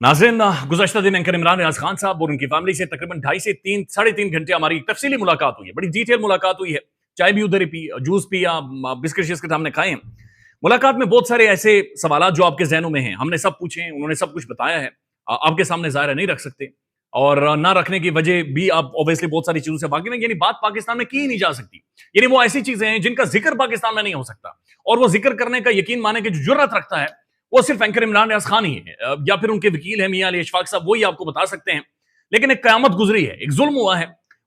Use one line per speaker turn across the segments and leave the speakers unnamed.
नाज़रीन, गुज़श्ता दिन एंकर इमरान रियाज खान साहब और उनकी फैमिली से तकरीबन 2.5 से 3 साढ़े 3 घंटे हमारी तफसीली मुलाकात हुई है। बड़ी डिटेल मुलाकात हुई है। चाय भी उधर ही पी, जूस पिया, बिस्किट शिस्किट हमने खाए हैं। मुलाकात में बहुत सारे ऐसे सवालात जो आपके ज़हनों में हैं, हमने सब पूछे हैं, उन्होंने सब कुछ बताया है। आपके सामने ज़ाहिर है नहीं रख सकते और ना रखने की वजह भी आप ऑब्वियसली बहुत सारी चीज़ों से वाकिफ़ हैं, यानी बात पाकिस्तान में की ही नहीं जा सकती। यानी वो ऐसी चीज़ें हैं जिनका ज़िक्र पाकिस्तान में नहीं हो सकता और वो ज़िक्र करने का यकीन माने की जो जुर्रत रखता है वो सिर्फ एंकर इमरान रियाज खान ही है, या फिर उनके वकील है मियां अली इशफाक साहब, वही आपको बता सकते हैं। लेकिन एक कयामत गुजरी है, एक जुल्म हुआ है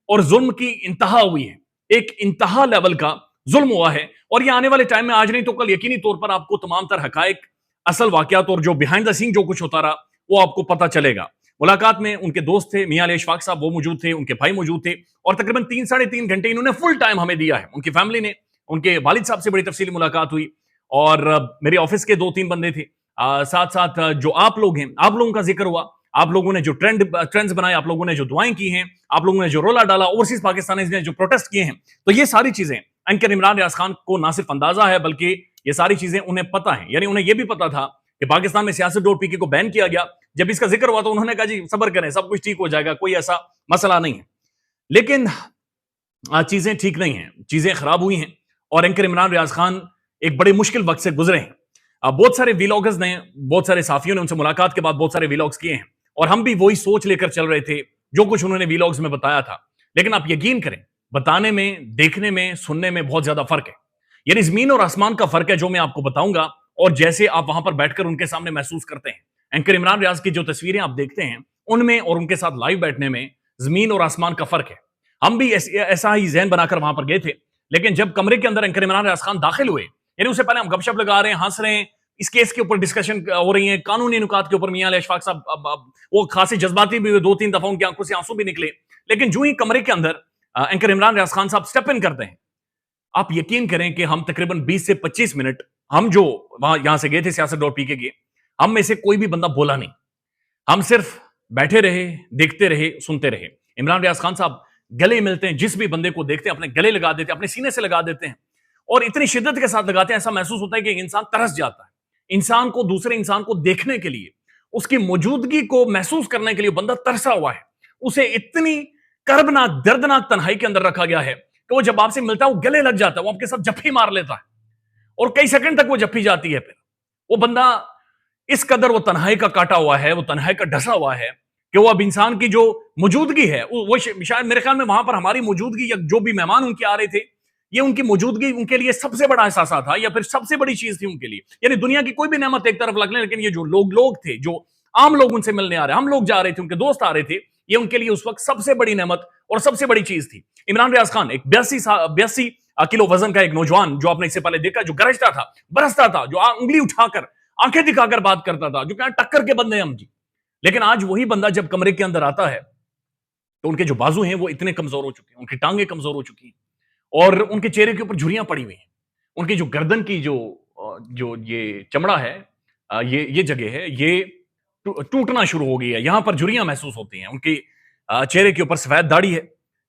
और जुल्म की इंतहा हुई है, एक इंतहा लेवल का जुल्म हुआ है और ये आने वाले टाइम में आज नहीं तो कल यकीनी तौर पर आपको तमाम तर हकायक, असल वाकयात और जो बिहाइंड द सीन जो कुछ होता रहा वो आपको पता चलेगा। मुलाकात में उनके दोस्त थे मियां अली इशफाक साहब, वो मौजूद थे, उनके भाई मौजूद थे और तकरीबन 3 साढ़े 3 घंटे इन्होंने फुल टाइम हमें दिया है। उनकी फैमिली ने, उनके वालिद साहब से बड़ी तफसीली मुलाकात हुई और मेरे ऑफिस के 2-3 बंदे थे, साथ साथ जो आप लोग हैं, आप लोगों का जिक्र हुआ, आप लोगों ने जो ट्रेंड्स बनाए, आप लोगों ने जो दुआएं की हैं, आप लोगों ने जो रोला डाला, ओवरसीज पाकिस्तानीज ने जो प्रोटेस्ट किए हैं, तो ये सारी चीजें एंकर इमरान रियाज खान को ना सिर्फ अंदाजा है बल्कि ये सारी चीजें उन्हें पता है। यानी उन्हें यह भी पता था कि पाकिस्तान में सियासत डॉट पीके को बैन किया गया। जब इसका जिक्र हुआ तो उन्होंने कहा जी सब्र करें, सब कुछ ठीक हो जाएगा, कोई ऐसा मसला नहीं है। लेकिन चीजें ठीक नहीं हैं, चीजें खराब हुई हैं और एंकर इमरान रियाज खान एक बड़े मुश्किल वक्त से गुजरे हैं। बहुत सारे वीलॉगर्स ने, बहुत सारे साफियों ने उनसे मुलाकात के बाद बहुत सारे वीलॉग्स किए हैं और हम भी वही सोच लेकर चल रहे थे जो कुछ उन्होंने वीलॉग्स में बताया था। लेकिन आप यकीन करें, बताने में, देखने में, सुनने में बहुत ज्यादा फर्क है। यानी जमीन और आसमान का फर्क है जो मैं आपको बताऊंगा और जैसे आप वहां पर बैठकर उनके सामने महसूस करते हैं। एंकर इमरान रियाज की जो तस्वीरें आप देखते हैं उनमें और उनके साथ लाइव बैठने में जमीन और आसमान का फर्क है। हम भी ऐसा ही जहन बनाकर वहां पर गए थे, लेकिन जब कमरे के अंदर एंकर इमरान रियाज खान दाखिल हुए, यानी उससे पहले हम गपशप लगा रहे हैं, हंस रहे हैं, इस केस के ऊपर डिस्कशन हो रही है, कानूनी नुकात के ऊपर मियां अली इशफाक साहब वो खासी जज्बाती भी हुए, 2-3 दफा उनकी आंखों से आंसू भी निकले। लेकिन जो ही कमरे के अंदर एंकर इमरान रियाज खान साहब स्टेप इन करते हैं, आप यकीन करें कि हम तकरीबन 20 से 25 मिनट, हम जो वहां यहां से गए थे सियासत डॉट पीके के, हम में से कोई भी बंदा बोला नहीं। हम सिर्फ बैठे रहे, देखते रहे, सुनते रहे। इमरान रियाज खान साहब गले मिलते हैं, जिस भी बंदे को देखते हैं अपने गले लगा देते हैं, अपने सीने से लगा देते हैं और इतनी शिद्दत के साथ लगाते हैं ऐसा महसूस होता है कि इंसान तरस जाता है। इंसान को, दूसरे इंसान को देखने के लिए, उसकी मौजूदगी को महसूस करने के लिए बंदा तरसा हुआ है। उसे इतनी कर्बनाक, दर्दनाक तन्हाई के अंदर रखा गया है कि वो जब आपसे मिलता है वो गले लग जाता है, वो आपके साथ जफ्फी मार लेता है और कई सेकंड तक वो जफ्फी जाती है। फिर वो बंदा इस कदर वो तन्हाई का काटा हुआ है, वो तन्हाई का ढसा हुआ है कि वो अब इंसान की जो मौजूदगी है, वो शायद मेरे ख्याल में वहां पर हमारी मौजूदगी या जो भी मेहमान उनके आ रहे थे, ये उनकी मौजूदगी उनके लिए सबसे बड़ा एहसास था या फिर सबसे बड़ी चीज थी उनके लिए। यानी दुनिया की कोई भी नेमत एक तरफ रख लें, लेकिन ये जो लोग थे, जो आम लोग उनसे मिलने आ रहे, हम लोग जा रहे थे, उनके दोस्त आ रहे थे, ये उनके लिए उस वक्त सबसे बड़ी नेमत और सबसे बड़ी चीज थी। इमरान रियाज खान एक 82 किलो वजन का एक नौजवान, जो आपने इससे पहले देखा, जो गरजता था, बरसता था, जो उंगली उठाकर, आंखें दिखाकर बात करता था, जो क्या टक्कर के बंदे हम जी। लेकिन आज वही बंदा जब कमरे के अंदर आता है तो उनके जो बाजू हैं वो इतने कमजोर हो चुके हैं, उनकी टांगें कमजोर हो चुकी हैं और उनके चेहरे के ऊपर झुर्रियां पड़ी हुई हैं। उनकी जो गर्दन की जो ये चमड़ा है, ये जगह है, ये टूटना शुरू हो गई है, यहां पर झुर्रियां महसूस होती हैं। उनके चेहरे के ऊपर सफेद दाढ़ी है,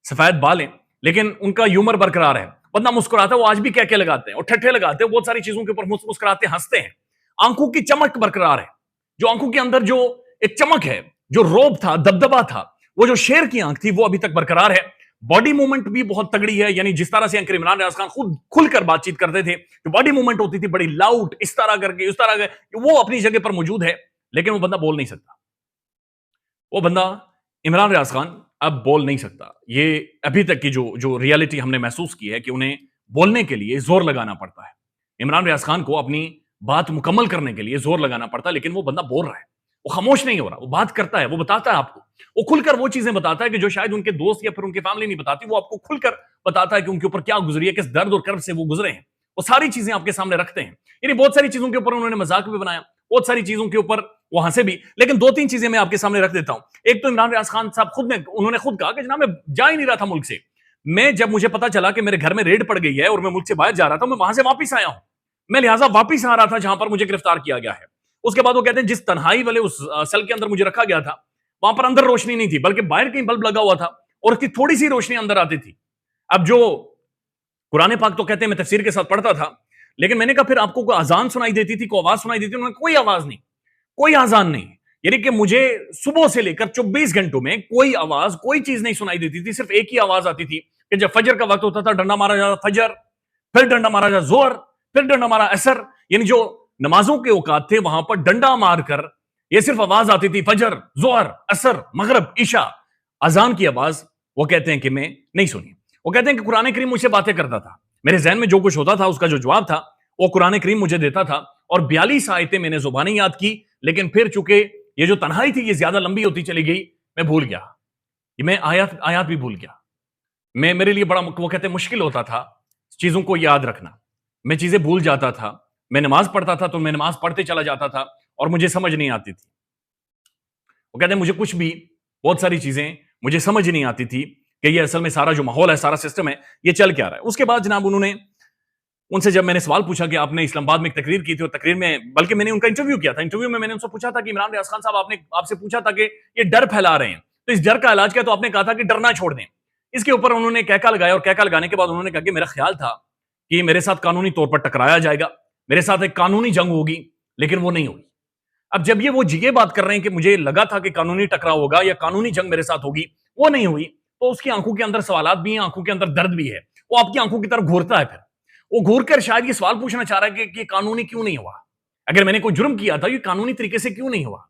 सफेद बाल हैं, लेकिन उनका ह्यूमर बरकरार है। बंदा मुस्कुराता है, वो आज भी क्या क्या लगाते हैं और ठट्ठे लगाते हैं, बहुत सारी चीजों के ऊपर मुस्कुराते हंसते हैं। आंखों की चमक बरकरार है, जो आंखों के अंदर जो एक चमक है, जो रोब था, दबदबा था, वो जो शेर की आंख थी, वो अभी तक बरकरार है। बॉडी मूवमेंट भी बहुत तगड़ी है, यानी जिस तरह से एंकर इमरान रियाज खान खुद खुलकर बातचीत करते थे, जो बॉडी मूवमेंट होती थी बड़ी लाउड, इस तरह करके, उस तरह करके, वो अपनी जगह पर मौजूद है। लेकिन वो बंदा बोल नहीं सकता, वो बंदा इमरान रियाज खान अब बोल नहीं सकता। ये अभी तक की जो रियलिटी हमने महसूस की है कि उन्हें बोलने के लिए जोर लगाना पड़ता है। इमरान रियाज खान को अपनी बात मुकम्मल करने के लिए जोर लगाना पड़ता है, लेकिन वो बंदा बोल रहा है, वो खामोश नहीं हो रहा, वो बात करता है, वो बताता है आपको, वो खुलकर वो चीजें बताता है कि जो शायद उनके दोस्त या फिर उनकी फैमिली नहीं बताती, वो आपको खुलकर बताता है कि उनके ऊपर क्या गुजरी है, किस दर्द और कर्ब से वो गुजरे हैं। वो सारी चीजें आपके सामने रखते हैं। यानी बहुत सारी चीजों के ऊपर उन्होंने मजाक भी बनाया, बहुत सारी चीजों के ऊपर वो हंसे भी, लेकिन 2-3 चीजें मैं आपके सामने रख देता हूं। एक तो इमरान रियाज खान साहब उन्होंने खुद कहा कि जनाब मैं जा ही नहीं रहा था मुल्क से, मैं जब मुझे पता चला कि मेरे घर में रेड पड़ गई है और मैं मुल्क से बाहर जा रहा था, मैं वहां से वापिस आया हूं, मैं लिहाजा वापिस आ रहा था जहां पर मुझे गिरफ्तार किया गया है। उसके बाद वो कहते हैं जिस तन्हाई वाले उस सेल के अंदर मुझे रखा गया था, वहां पर अंदर रोशनी नहीं थी, बल्कि बाहर कहीं बल्ब लगा हुआ था और उसकी थोड़ी सी रोशनी अंदर आती थी। अब जो कुरान पाक तो कहते हैं मैं तफसीर के साथ पढ़ता था, लेकिन मैंने कहा फिर आपको कोई अजान सुनाई देती थी, कोई आवाज सुनाई देती थी? उन्होंने कोई आवाज नहीं, कोई आजान नहीं। यानी कि मुझे सुबह से लेकर 24 घंटों में कोई आवाज, कोई चीज नहीं सुनाई देती थी, सिर्फ एक ही आवाज आती थी कि जब फजर का वक्त होता था डंडा मारा जाता फजर, फिर डंडा मारा जाता जोर, फिर डंडा मारा असर। यानी जो नमाजों के औकात थे वहां पर डंडा मारकर ये सिर्फ आवाज आती थी फजर, जोहर, असर, मगरब, ईशा। अजान की आवाज वो कहते हैं कि मैं नहीं सुनी। वो कहते हैं कि कुरान करीम मुझसे बातें करता था, मेरे जहन में जो कुछ होता था उसका जो जवाब था वो कुरान करीम मुझे देता था, और 42 आयतें मैंने जुबानी याद की, लेकिन फिर चूंकि ये जो तन्हाई थी ये ज्यादा लंबी होती चली गई, मैं भूल गया, मैं आयत आयत भी भूल गया। मेरे लिए बड़ा वो कहते हैं मुश्किल होता था चीजों को याद रखना, मैं चीजें भूल जाता था। मैं नमाज पढ़ता था तो मैं नमाज पढ़ते चला जाता था और मुझे समझ नहीं आती थी। वो कहते हैं मुझे कुछ भी, बहुत सारी चीजें मुझे समझ नहीं आती थी कि ये असल में सारा जो माहौल है, सारा सिस्टम है, ये चल क्या रहा है। उसके बाद जनाब उन्होंने, उनसे जब मैंने सवाल पूछा कि आपने इस्लामाबाद में एक तकरीर की थी, और तकरीर में बल्कि मैंने उनका इंटरव्यू किया था, इंटरव्यू में मैंने उनसे पूछा था कि इमरान रियाज खान साहब, आपने आपसे पूछा था कि ये डर फैला रहे हैं तो इस डर का इलाज क्या, तो आपने कहा था कि डरना छोड़ दें। इसके ऊपर उन्होंने कहका लगाया, और कहका लगाने के बाद उन्होंने कहा कि मेरा ख्याल था कि मेरे साथ कानूनी तौर पर टकराया जाएगा, मेरे साथ एक कानूनी जंग होगी, लेकिन वो नहीं हुई। अब जब ये बात कर रहे हैं कि मुझे लगा था कि कानूनी टकराव होगा या कानूनी जंग मेरे साथ होगी, वो नहीं हुई, तो उसकी आंखों के अंदर सवालात भी हैं, आंखों के अंदर दर्द भी है, वो आपकी आंखों की तरफ घूरता है। फिर वो घूर कर शायद ये सवाल पूछना चाह रहा है कि कानूनी क्यों नहीं हुआ, अगर मैंने कोई जुर्म किया था ये कानूनी तरीके से क्यों नहीं हुआ,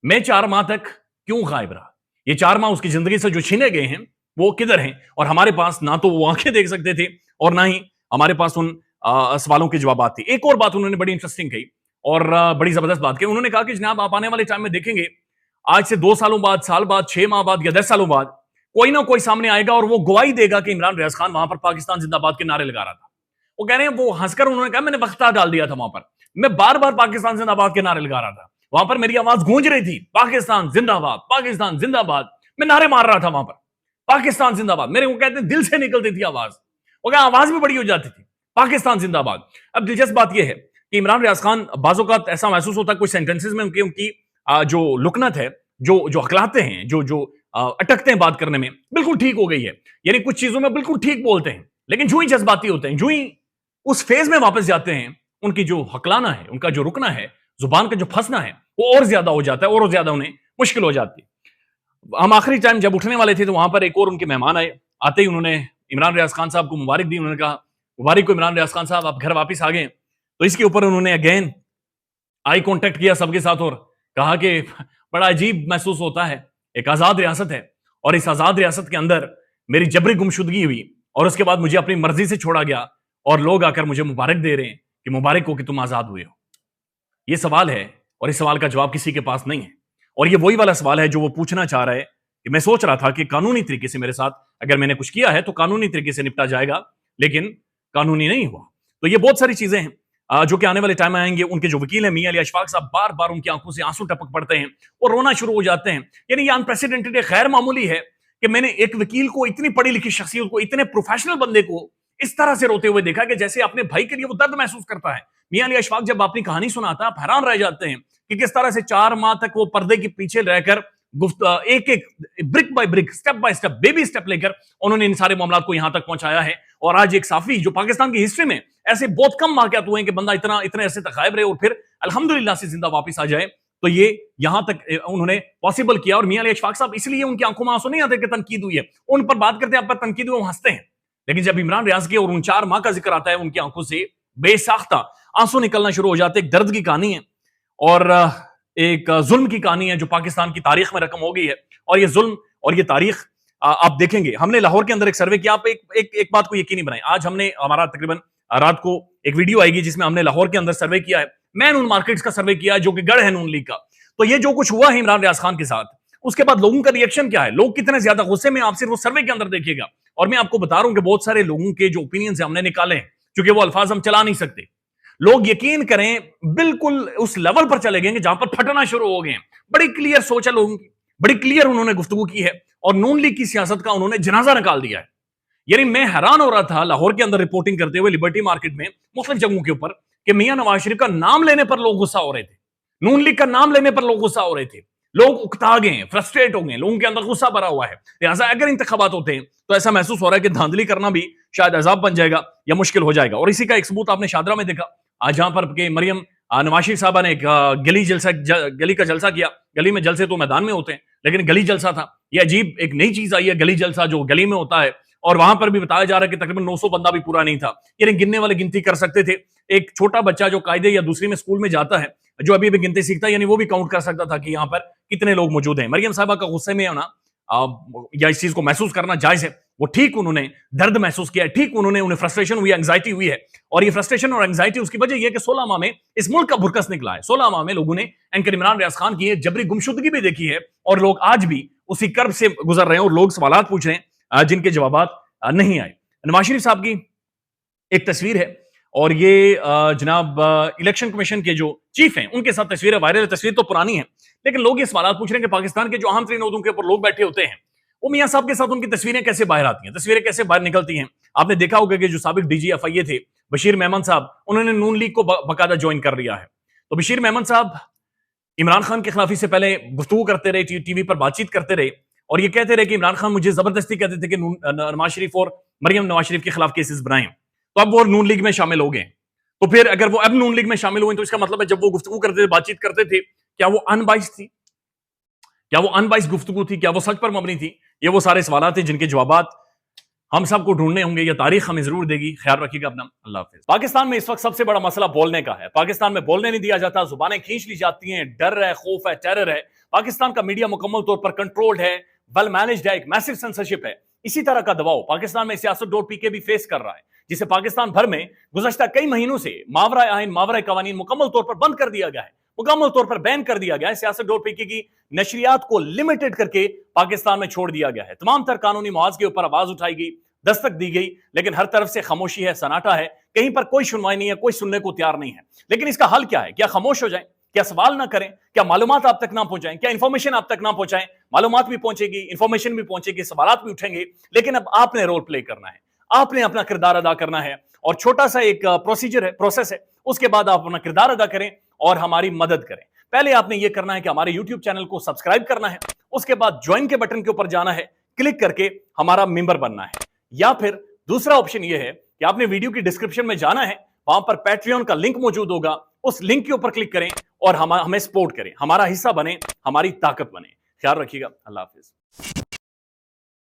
मैं 4 माह तक क्यों गायब रहा, ये 4 माह उसकी जिंदगी से जो छीने गए हैं वो किधर हैं, और हमारे पास ना तो वो आंखें देख सकते थे और ना ही हमारे पास उन सवालों के जवाब थे। एक और बात उन्होंने बड़ी इंटरेस्टिंग कही और बड़ी जबरदस्त बात कही। उन्होंने कहा कि जनाब आप आने वाले टाइम में देखेंगे, आज से 2 सालों बाद, साल बाद, 6 माह बाद या 10 सालों बाद कोई ना कोई सामने आएगा और वो गवाही देगा कि इमरान रियाज खान वहां पर पाकिस्तान जिंदाबाद के नारे लगा रहा था। वो कह रहे हैं, वो हंसकर उन्होंने कहा मैंने वक्ता डाल दिया था वहां पर, मैं बार बार पाकिस्तान जिंदाबाद के नारे लगा रहा था, वहां पर मेरी आवाज गूंज रही थी, पाकिस्तान जिंदाबाद, पाकिस्तान जिंदाबाद, मैं नारे मार रहा था वहां पर, पाकिस्तान जिंदाबाद, मेरे वो कहते हैं दिल से निकलती थी आवाज, वो क्या आवाज भी बड़ी हो जाती थी, पाकिस्तान जिंदाबाद। अब दिलचस्प बात यह है कि इमरान रियाज खान बाजों का ऐसा महसूस होता है कुछ सेंटेंसेस में उनकी जो लुकनत है, जो हकलाते हैं, जो अटकते हैं बात करने में, बिल्कुल ठीक हो गई है। यानी कुछ चीजों में बिल्कुल ठीक बोलते हैं, लेकिन जो ही जज्बाती होते हैं, जो ही उस फेज में वापस जाते हैं, उनकी जो हकलाना है, उनका जो रुकना है, जुबान का जो फंसना है, वो और ज्यादा हो जाता है और ज्यादा उन्हें मुश्किल हो जाती है। हम आखिरी टाइम जब उठने वाले थे तो वहां पर एक और उनके मेहमान आए, आते ही उन्होंने इमरान रियाज खान साहब को मुबारक दी। उन्होंने कहा मुबारक को इमरान रियाज खान साहब, आप घर वापस आ गए। तो इसके ऊपर उन्होंने अगेन आई कांटेक्ट किया सबके साथ और कहा कि बड़ा अजीब महसूस होता है, एक आजाद रियासत है और इस आजाद रियासत के अंदर मेरी जबरी गुमशुदगी हुई और उसके बाद मुझे अपनी मर्जी से छोड़ा गया और लोग आकर मुझे मुबारक दे रहे हैं कि मुबारक हो कि तुम आजाद हुए हो। ये सवाल है और इस सवाल का जवाब किसी के पास नहीं है, और ये वही वाला सवाल है जो वो पूछना चाह रहा है कि मैं सोच रहा था कि कानूनी तरीके से मेरे साथ अगर मैंने कुछ किया है तो कानूनी तरीके से निपटा जाएगा, लेकिन कानूनी नहीं हुआ। तो ये बहुत सारी चीजें हैं जो कि आने वाले टाइम में आएंगे। उनके जो वकील हैं मियां अली अशफाक साहब, बार बार उनकी आंखों से आंसू टपक पड़ते हैं और रोना शुरू हो जाते हैं। यानी ये अनप्रेसिडेंटेड, गैर मामूली है कि मैंने एक वकील को, इतनी पढ़ी लिखी शख्सियत को, इतने प्रोफेशनल बंदे को इस तरह से रोते हुए देखा कि जैसे अपने भाई के लिए वो दर्द महसूस करता है। मियां अली अशफाक जब अपनी कहानी सुनाता है आप हैरान रह जाते हैं कि किस तरह से 4 माह तक वो पर्दे के पीछे रहकर एक एक brick by brick, step by step, baby step लेकर उन्होंने इन सारे मामलों को यहां तक पहुंचाया है। और आज एक साफी, जो पाकिस्तान की हिस्ट्री में ऐसे बहुत कम वाकयात हुए हैं कि बंदा इतने अरसे तक गायब रहे और फिर अल्हम्दुलिल्लाह से जिंदा वापस आ जाए, तो ये यहां तक उन्होंने पॉसिबल किया। और मियां अली अशफाक साहब, इसलिए उनकी आंखों में आंसू नहीं आते कि तनकीद हुई है, उन पर बात करते हैं, आप पर तनकीद हुई, वो हंसते हैं। लेकिन जब इमरान रियाज के और उन 4 माह का जिक्र आता है, उनकी आंखों से बेसाख्ता आंसू निकलना शुरू हो जाते। एक दर्द की कहानी है और एक जुल्म की कहानी है जो पाकिस्तान की तारीख में रकम हो गई है। और ये जुल्म और ये तारीख आप देखेंगे। हमने लाहौर के अंदर एक सर्वे किया, आप एक बात को यकीनी बनाएं, आज हमने हमारा तकरीबन रात को एक वीडियो आएगी जिसमें हमने लाहौर के अंदर सर्वे किया है, मैन उन मार्केट्स का सर्वे किया है जो कि गढ़ है नून लीग का। तो ये जो कुछ हुआ है इमरान रियाज खान के साथ, उसके बाद लोगों का रिएक्शन क्या है, लोग कितने ज्यादा गुस्से में, आप सिर्फ वो सर्वे के अंदर देखिएगा। और मैं आपको बता रहा हूं कि बहुत सारे लोगों के जो ओपिनियंस हमने निकाले हैं, क्योंकि वो अल्फाज हम चला नहीं सकते, लोग यकीन करें बिल्कुल उस लेवल पर चले गए जहां पर फटना शुरू हो गए। बड़ी क्लियर सोच है लोगों की, बड़ी क्लियर उन्होंने गुफ्तगू की है और नून लीग की सियासत का उन्होंने जनाजा निकाल दिया है। यानी मैं हैरान हो रहा था लाहौर के अंदर रिपोर्टिंग करते हुए लिबर्टी मार्केट में मुख्तलिफ जगहों के ऊपर कि मियां नवाज शरीफ का नाम लेने पर लोग गुस्सा हो रहे थे, नून लीग का नाम लेने पर लोग गुस्सा हो रहे थे, लोग उकता गए, फ्रस्ट्रेट हो गए, लोगों के अंदर गुस्सा भरा हुआ है। लिहाजा अगर इंतखाबात होते हैं तो ऐसा महसूस हो रहा है कि धांधली करना भी शायद अजाब बन जाएगा या मुश्किल हो जाएगा। और इसी का एक सबूत आपने शादरा में देखा, आज जहां पर के मरियम नवाज शरीफ साहबा ने एक गली का जलसा किया। गली में जलसे तो मैदान में होते हैं, लेकिन गली जलसा था। ये अजीब एक नई चीज आई है, गली जलसा जो गली में होता है। और वहां पर भी बताया जा रहा है कि तकरीबन 900 बंदा भी पूरा नहीं था, यानी गिनने वाले गिनती कर सकते थे। एक छोटा बच्चा जो कायदे या दूसरी में स्कूल में जाता है, जो अभी भी गिनती सीखता है, यानी वो भी काउंट कर सकता था कि यहाँ पर कितने लोग मौजूद हैं। मरियम साहबा का गुस्से में होना या इस चीज को महसूस करना जायज है। वो ठीक उन्होंने दर्द महसूस किया है, ठीक उन्हें फ्रस्ट्रेशन हुई, एंग्जाइटी हुई है। और ये फ्रस्ट्रेशन और एंग्जाइटी उसकी वजह यह है कि 16 माह में इस मुल्क का भुरकस निकला है। 16 माह में लोगों ने एंकर इमरान रियाज खान की जबरी गुमशुदगी भी देखी है, और लोग आज भी उसी कर्ब से गुजर रहे हैं, और लोग सवाल पूछ रहे हैं जिनके जवाब नहीं आए। नवाज शरीफ साहब की एक तस्वीर है, और ये जनाब इलेक्शन कमीशन के जो चीफ हैं उनके साथ तस्वीर है। वायरल तस्वीर तो पुरानी है, लेकिन लोग ये सवाल पूछ रहे हैं कि पाकिस्तान के जो अहम तरीन ओहदों के ऊपर लोग बैठे होते हैं, वो मियां साहब के साथ उनकी तस्वीरें कैसे बाहर आती हैं, तस्वीरें कैसे बाहर निकलती हैं। आपने देखा होगा कि जो साबिक DGFIA थे बशीर मेमन साहब, उन्होंने नून लीग को बाकायदा ज्वाइन कर लिया है। तो बशीर मेमन साहब इमरान खान के खिलाफ इससे पहले गुफ्तगू करते रहे, टीवी पर बातचीत करते रहे, और ये कहते रहे कि इमरान खान मुझे जबरदस्ती कहते थे कि नवाज शरीफ और मरियम नवाज शरीफ के खिलाफ केसेस बनाएं। तो अब वो नून लीग में शामिल हो गए। तो फिर अगर वो अब नून लीग में शामिल हुए, तो इसका मतलब है जब वो गुफ्तगू करते थे, बातचीत करते थे, क्या वो अनबाइस्ड थी? क्या वो अनबाइस्ड गुफ्तगू थी? क्या वो सच पर मबनी थी? ये वो सारे सवाल थे जिनके जवाब हम सबको ढूंढने होंगे। या तारीख हमें जरूर देगी। ख्याल रखिएगा अपना। अल्लाह हाफिज। पाकिस्तान में इस वक्त सबसे बड़ा मसला बोलने का है। पाकिस्तान में बोलने नहीं दिया जाता, जुबानें खींच ली जाती हैं, डर है, खौफ है, टेरर है। पाकिस्तान का मीडिया मुकम्मल तौर पर कंट्रोल्ड है, वेल मैनेज्ड है, एक मैसिव सेंसरशिप है। इसी तरह का दबाव पाकिस्तान में सियासतदोर भी फेस कर रहा है, जिसे पाकिस्तान भर में गुज़श्ता कई महीनों से मावरा आइन, मावरा कवानीन मुकम्मल तौर पर बंद कर दिया गया है, मुकम्मल तौर पर बैन कर दिया गया है। सियासतदोर की नशरियात को लिमिटेड करके पाकिस्तान में छोड़ दिया गया है। तमाम तर कानूनी मुआवजे के ऊपर आवाज उठाई गई, दस्तक दी गई, लेकिन हर तरफ से खामोशी है, सन्नाटा है। कहीं पर कोई सुनवाई नहीं है, कोई सुनने को तैयार नहीं है। लेकिन इसका हल क्या है? क्या खामोश हो जाएं? क्या सवाल ना करें? क्या मालूमात आप तक ना पहुंचाएं? क्या इंफॉर्मेशन आप तक ना पहुंचाएं? मालूमात भी पहुंचेगी, इंफॉर्मेशन भी पहुंचेगी, सवाल भी उठेंगे, लेकिन अब आपने रोल प्ले करना है, आपने अपना किरदार अदा करना है। और छोटा सा एक प्रोसीजर है, प्रोसेस है, उसके बाद आप अपना किरदार अदा करें और हमारी मदद करें। पहले आपने यह करना है कि हमारे YouTube चैनल को सब्सक्राइब करना है, उसके बाद ज्वाइन के बटन के ऊपर जाना है, क्लिक करके हमारा मेंबर बनना है। या फिर दूसरा ऑप्शन यह है कि आपने वीडियो की डिस्क्रिप्शन में जाना है, वहां पर पैट्रियन का लिंक मौजूद होगा, उस लिंक के ऊपर क्लिक करें और हमें सपोर्ट करें, हमारा हिस्सा बने, हमारी ताकत बने। ख्याल रखिएगा। अल्लाह हाफिज।